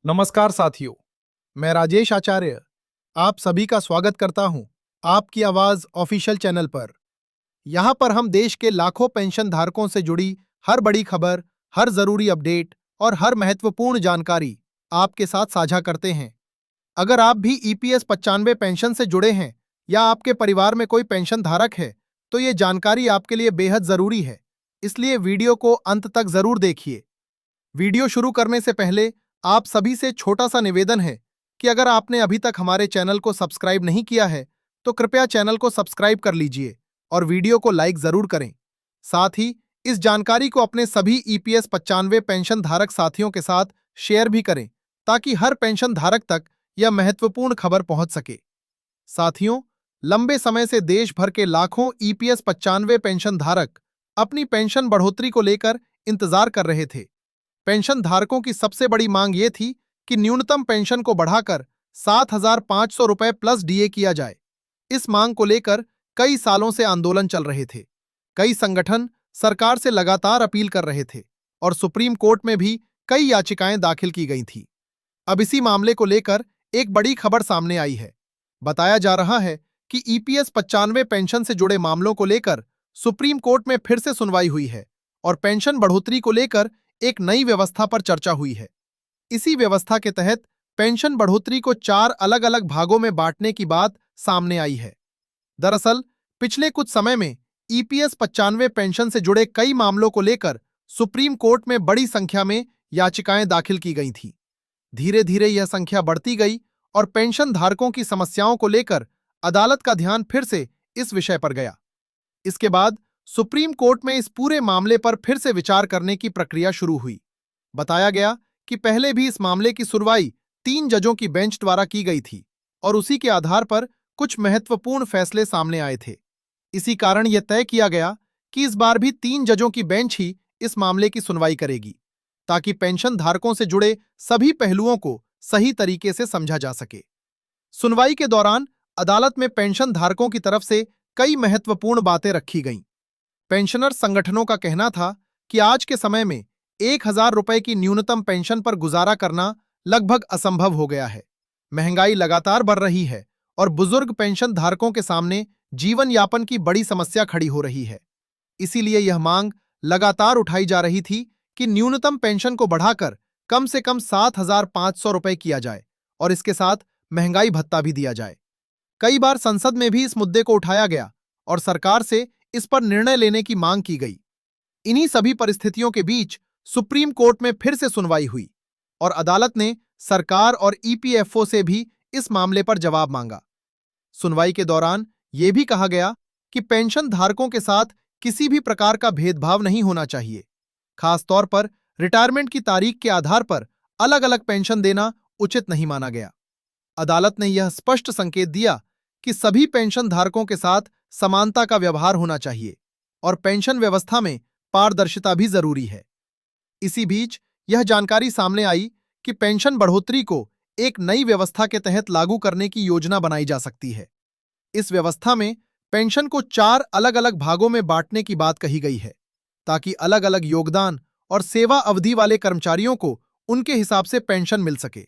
नमस्कार साथियों, मैं राजेश आचार्य आप सभी का स्वागत करता हूं आपकी आवाज ऑफिशियल चैनल पर। यहां पर हम देश के लाखों पेंशन धारकों से जुड़ी हर बड़ी खबर, हर जरूरी अपडेट और हर महत्वपूर्ण जानकारी आपके साथ साझा करते हैं। अगर आप भी ईपीएस 95 पेंशन से जुड़े हैं या आपके परिवार में कोई पेंशन धारक है, तो ये जानकारी आपके लिए बेहद जरूरी है। इसलिए वीडियो को अंत तक जरूर देखिए। वीडियो शुरू करने से पहले आप सभी से छोटा सा निवेदन है कि अगर आपने अभी तक हमारे चैनल को सब्सक्राइब नहीं किया है, तो कृपया चैनल को सब्सक्राइब कर लीजिए और वीडियो को लाइक जरूर करें। साथ ही इस जानकारी को अपने सभी ईपीएस 95 पेंशन धारक साथियों के साथ शेयर भी करें, ताकि हर पेंशन धारक तक यह महत्वपूर्ण खबर पहुंच सके। साथियों, लंबे समय से देश भर के लाखों ईपीएस 95 पेंशन धारक अपनी पेंशन बढ़ोतरी को लेकर इंतजार कर रहे थे। पेंशन धारकों की सबसे बड़ी मांग ये थी कि न्यूनतम पेंशन को बढ़ाकर 7,500 रुपए प्लस डीए किया जाए। इस मांग को लेकर कई सालों से आंदोलन चल रहे थे। कई संगठन सरकार से लगातार अपील कर रहे थे और सुप्रीम कोर्ट में भी कई याचिकाएं दाखिल की गई थी। अब इसी मामले को लेकर एक बड़ी खबर सामने आई है। बताया जा रहा है कि ईपीएस 95 पेंशन से जुड़े मामलों को लेकर सुप्रीम कोर्ट में फिर से सुनवाई हुई है और पेंशन बढ़ोतरी को लेकर एक नई व्यवस्था पर चर्चा हुई है। इसी व्यवस्था के तहत पेंशन बढ़ोतरी को 4 अलग-अलग भागों में बांटने की बात सामने आई है। दरअसल पिछले कुछ समय में ईपीएस 95 पेंशन से जुड़े कई मामलों को लेकर सुप्रीम कोर्ट में बड़ी संख्या में याचिकाएं दाखिल की गई थीं। धीरे-धीरे यह संख्या बढ़ती गई और पेंशन धारकों की समस्याओं को लेकर अदालत का ध्यान फिर से इस विषय पर गया। इसके बाद सुप्रीम कोर्ट में इस पूरे मामले पर फिर से विचार करने की प्रक्रिया शुरू हुई। बताया गया कि पहले भी इस मामले की सुनवाई 3 जजों की बेंच द्वारा की गई थी और उसी के आधार पर कुछ महत्वपूर्ण फैसले सामने आए थे। इसी कारण यह तय किया गया कि इस बार भी 3 जजों की बेंच ही इस मामले की सुनवाई करेगी, ताकि पेंशन धारकों से जुड़े सभी पहलुओं को सही तरीके से समझा जा सके। सुनवाई के दौरान अदालत में पेंशन धारकों की तरफ से कई महत्वपूर्ण बातें रखी गईं। पेंशनर संगठनों का कहना था कि आज के समय में 1,000 रुपए की न्यूनतम पेंशन पर गुजारा करना लगभग असंभव हो गया है। महंगाई लगातार बढ़ रही है और बुजुर्ग पेंशन धारकों के सामने जीवन यापन की बड़ी समस्या खड़ी हो रही है। इसीलिए यह मांग लगातार उठाई जा रही थी कि न्यूनतम पेंशन को बढ़ाकर कम से कम 7,500 रुपए किया जाए और इसके साथ महंगाई भत्ता भी दिया जाए। कई बार संसद में भी इस मुद्दे को उठाया गया और सरकार से इस पर निर्णय लेने की मांग की गई। इन्हीं सभी परिस्थितियों के बीच सुप्रीम कोर्ट में फिर से सुनवाई हुई और अदालत ने सरकार और ईपीएफओ से भी इस मामले पर जवाब मांगा। सुनवाई के दौरान यह भी कहा गया कि पेंशन धारकों के साथ किसी भी प्रकार का भेदभाव नहीं होना चाहिए। खास तौर पर रिटायरमेंट की तारीख के आधार पर अलग-अलग पेंशन देना उचित नहीं माना गया। अदालत ने यह स्पष्ट संकेत दिया कि सभी पेंशन धारकों के साथ समानता का व्यवहार होना चाहिए और पेंशन व्यवस्था में पारदर्शिता भी जरूरी है। इसी बीच यह जानकारी सामने आई कि पेंशन बढ़ोतरी को एक नई व्यवस्था के तहत लागू करने की योजना बनाई जा सकती है। इस व्यवस्था में पेंशन को 4 अलग-अलग भागों में बांटने की बात कही गई है, ताकि अलग-अलग योगदान और सेवा अवधि वाले कर्मचारियों को उनके हिसाब से पेंशन मिल सके।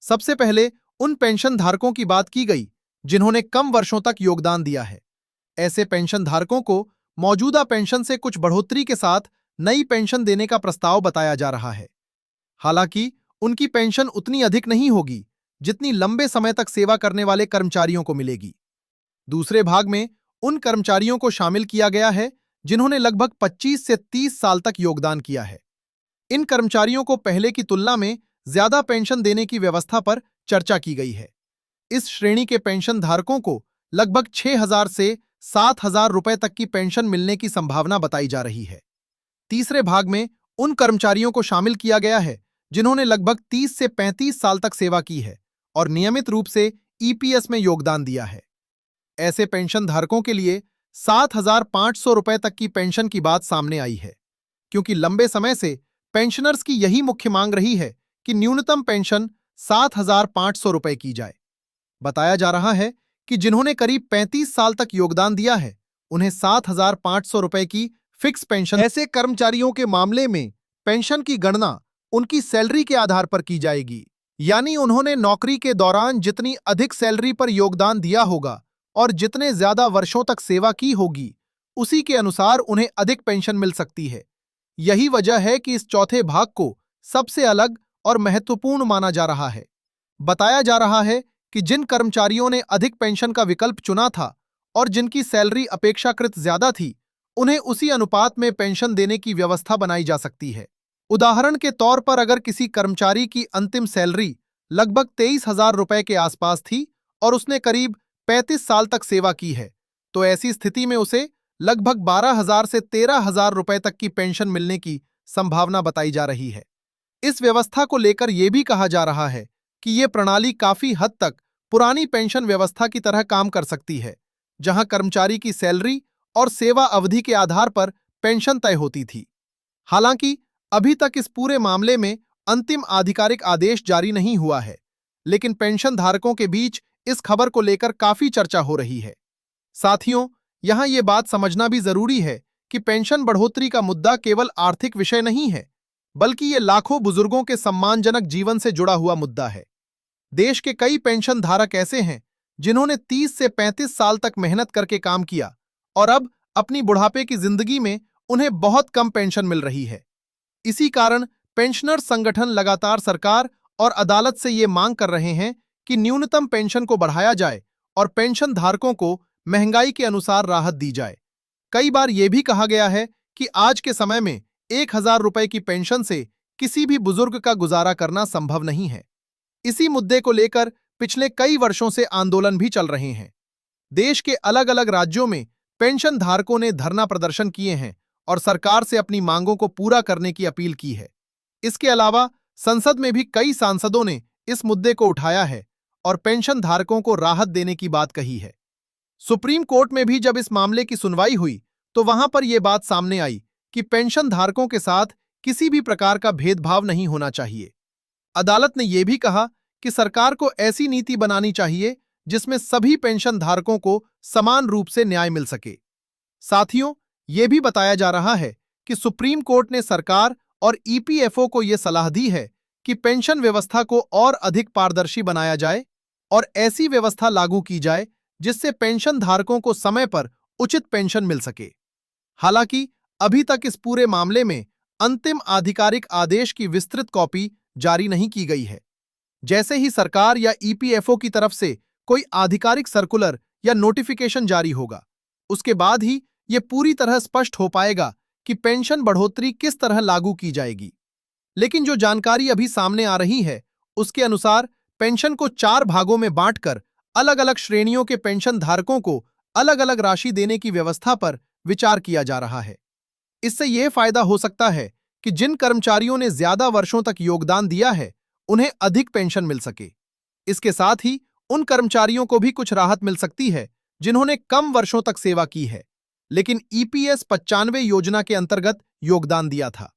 सबसे पहले उन पेंशन धारकों की बात की गई जिन्होंने कम वर्षों तक योगदान दिया है। ऐसे पेंशन धारकों को मौजूदा पेंशन से कुछ बढ़ोतरी के साथ नई पेंशन देने का प्रस्ताव बताया जा रहा है। हालांकि उनकी पेंशन उतनी अधिक नहीं होगी जितनी लंबे समय तक सेवा करने वाले कर्मचारियों को मिलेगी। दूसरे भाग में उन कर्मचारियों को शामिल किया गया है जिन्होंने लगभग 25 से 30 साल तक योगदान किया है। इन कर्मचारियों को पहले की तुलना में ज्यादा पेंशन देने की व्यवस्था पर चर्चा की गई है। इस श्रेणी के पेंशन धारकों को लगभग 6,000 से 7,000 रुपए तक की पेंशन मिलने की संभावना बताई जा रही है। तीसरे भाग में उन कर्मचारियों को शामिल किया गया है जिन्होंने लगभग 30 से 35 साल तक सेवा की है और नियमित रूप से ईपीएस में योगदान दिया है। ऐसे पेंशन धारकों के लिए 7,500 रुपए तक की पेंशन की बात सामने आई है, क्योंकि लंबे समय से पेंशनर्स की यही मुख्य मांग रही है कि न्यूनतम पेंशन 7,500 रुपए की जाए। बताया जा रहा है कि जिन्होंने करीब 35 साल तक योगदान दिया है, उन्हें 7,500 रुपए की फिक्स पेंशन। ऐसे कर्मचारियों के मामले में पेंशन की गणना उनकी सैलरी के आधार पर की जाएगी। यानी उन्होंने नौकरी के दौरान जितनी अधिक सैलरी पर योगदान दिया होगा और जितने ज्यादा वर्षों तक सेवा की होगी, उसी के अनुसार उन्हें अधिक पेंशन मिल सकती है। यही वजह है कि इस चौथे भाग को सबसे अलग और महत्वपूर्ण माना जा रहा है। बताया जा रहा है कि जिन कर्मचारियों ने अधिक पेंशन का विकल्प चुना था और जिनकी सैलरी अपेक्षाकृत ज्यादा थी, उन्हें उसी अनुपात में पेंशन देने की व्यवस्था बनाई जा सकती है। उदाहरण के तौर पर अगर किसी कर्मचारी की अंतिम सैलरी लगभग 23,000 रुपए के आसपास थी और उसने करीब 35 साल तक सेवा की है, तो ऐसी स्थिति में उसे लगभग 12,000 से 13,000 रुपए तक की पेंशन मिलने की संभावना बताई जा रही है। इस व्यवस्था को लेकर यह भी कहा जा रहा है कि यह प्रणाली काफी हद तक पुरानी पेंशन व्यवस्था की तरह काम कर सकती है, जहां कर्मचारी की सैलरी और सेवा अवधि के आधार पर पेंशन तय होती थी। हालांकि अभी तक इस पूरे मामले में अंतिम आधिकारिक आदेश जारी नहीं हुआ है, लेकिन पेंशन धारकों के बीच इस खबर को लेकर काफी चर्चा हो रही है। साथियों, यहां यह बात समझना भी जरूरी है कि पेंशन बढ़ोतरी का मुद्दा केवल आर्थिक विषय नहीं है, बल्कि ये लाखों बुजुर्गों के सम्मानजनक जीवन से जुड़ा हुआ मुद्दा है। देश के कई पेंशन धारक ऐसे हैं जिन्होंने 30 से 35 साल तक मेहनत करके काम किया और अब अपनी बुढ़ापे की जिंदगी में उन्हें बहुत कम पेंशन मिल रही है। इसी कारण पेंशनर संगठन लगातार सरकार और अदालत से ये मांग कर रहे हैं कि न्यूनतम पेंशन को बढ़ाया जाए और पेंशन धारकों को महंगाई के अनुसार राहत दी जाए। कई बार यह भी कहा गया है कि आज के समय में 1,000 रुपए की पेंशन से किसी भी बुजुर्ग का गुजारा करना संभव नहीं है। इसी मुद्दे को लेकर पिछले कई वर्षों से आंदोलन भी चल रहे हैं। देश के अलग अलग राज्यों में पेंशन धारकों ने धरना प्रदर्शन किए हैं और सरकार से अपनी मांगों को पूरा करने की अपील की है। इसके अलावा संसद में भी कई सांसदों ने इस मुद्दे को उठाया है और पेंशन धारकों को राहत देने की बात कही है। सुप्रीम कोर्ट में भी जब इस मामले की सुनवाई हुई, तो वहां पर यह बात सामने आई कि पेंशन धारकों के साथ किसी भी प्रकार का भेदभाव नहीं होना चाहिए। अदालत ने यह भी कहा कि सरकार को ऐसी नीति बनानी चाहिए जिसमें सभी पेंशन धारकों को समान रूप से न्याय मिल सके। साथियों, यह भी बताया जा रहा है कि सुप्रीम कोर्ट ने सरकार और ईपीएफओ को यह सलाह दी है कि पेंशन व्यवस्था को और अधिक पारदर्शी बनाया जाए और ऐसी व्यवस्था लागू की जाए जिससे पेंशन धारकों को समय पर उचित पेंशन मिल सके। हालांकि अभी तक इस पूरे मामले में अंतिम आधिकारिक आदेश की विस्तृत कॉपी जारी नहीं की गई है। जैसे ही सरकार या ईपीएफओ की तरफ से कोई आधिकारिक सर्कुलर या नोटिफिकेशन जारी होगा, उसके बाद ही यह पूरी तरह स्पष्ट हो पाएगा कि पेंशन बढ़ोतरी किस तरह लागू की जाएगी। लेकिन जो जानकारी अभी सामने आ रही है, उसके अनुसार पेंशन को 4 भागों में बांटकर अलग अलग श्रेणियों के पेंशन धारकों को अलग अलग राशि देने की व्यवस्था पर विचार किया जा रहा है। इससे यह फायदा हो सकता है कि जिन कर्मचारियों ने ज्यादा वर्षों तक योगदान दिया है, उन्हें अधिक पेंशन मिल सके। इसके साथ ही उन कर्मचारियों को भी कुछ राहत मिल सकती है जिन्होंने कम वर्षों तक सेवा की है, लेकिन ईपीएस 95 योजना के अंतर्गत योगदान दिया था।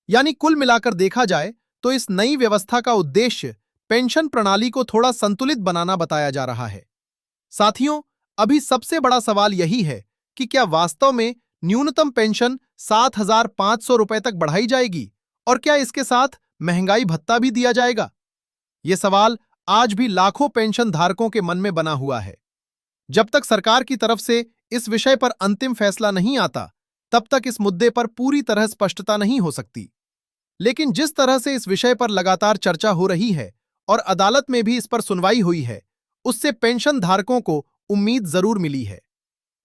यानी कुल मिलाकर देखा जाए तो इस नई व्यवस्था का उद्देश्य पेंशन प्रणाली को थोड़ा संतुलित बनाना बताया जा रहा है। साथियों, अभी सबसे बड़ा सवाल यही है कि क्या वास्तव में न्यूनतम पेंशन 7,500 रुपए तक बढ़ाई जाएगी और क्या इसके साथ महंगाई भत्ता भी दिया जाएगा? यह सवाल आज भी लाखों पेंशन धारकों के मन में बना हुआ है। जब तक सरकार की तरफ से इस विषय पर अंतिम फैसला नहीं आता, तब तक इस मुद्दे पर पूरी तरह स्पष्टता नहीं हो सकती। लेकिन जिस तरह से इस विषय पर लगातार चर्चा हो रही है और अदालत में भी इस पर सुनवाई हुई है, उससे पेंशन धारकों को उम्मीद जरूर मिली है।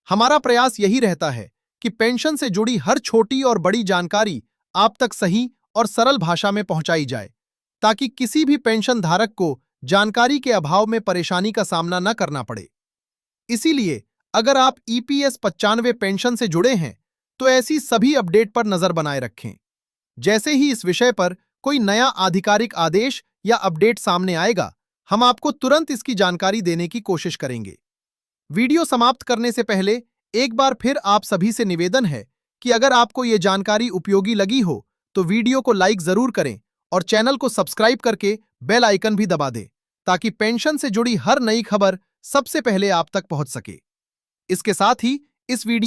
हमारा प्रयास यही रहता है कि पेंशन से जुड़ी हर छोटी और बड़ी जानकारी आप तक सही और सरल भाषा में पहुंचाई जाए, ताकि किसी भी पेंशन धारक को जानकारी के अभाव में परेशानी का सामना न करना पड़े। इसीलिए अगर आप ईपीएस 95 पेंशन से जुड़े हैं, तो ऐसी सभी अपडेट पर नजर बनाए रखें। जैसे ही इस विषय पर कोई नया आधिकारिक आदेश या अपडेट सामने आएगा, हम आपको तुरंत इसकी जानकारी देने की कोशिश करेंगे। वीडियो समाप्त करने से पहले एक बार फिर आप सभी से निवेदन है कि अगर आपको ये जानकारी उपयोगी लगी हो तो वीडियो को लाइक जरूर करें और चैनल को सब्सक्राइब करके बेल आइकन भी दबा दें, ताकि पेंशन से जुड़ी हर नई खबर सबसे पहले आप तक पहुंच सके। इसके साथ ही इस वीडियो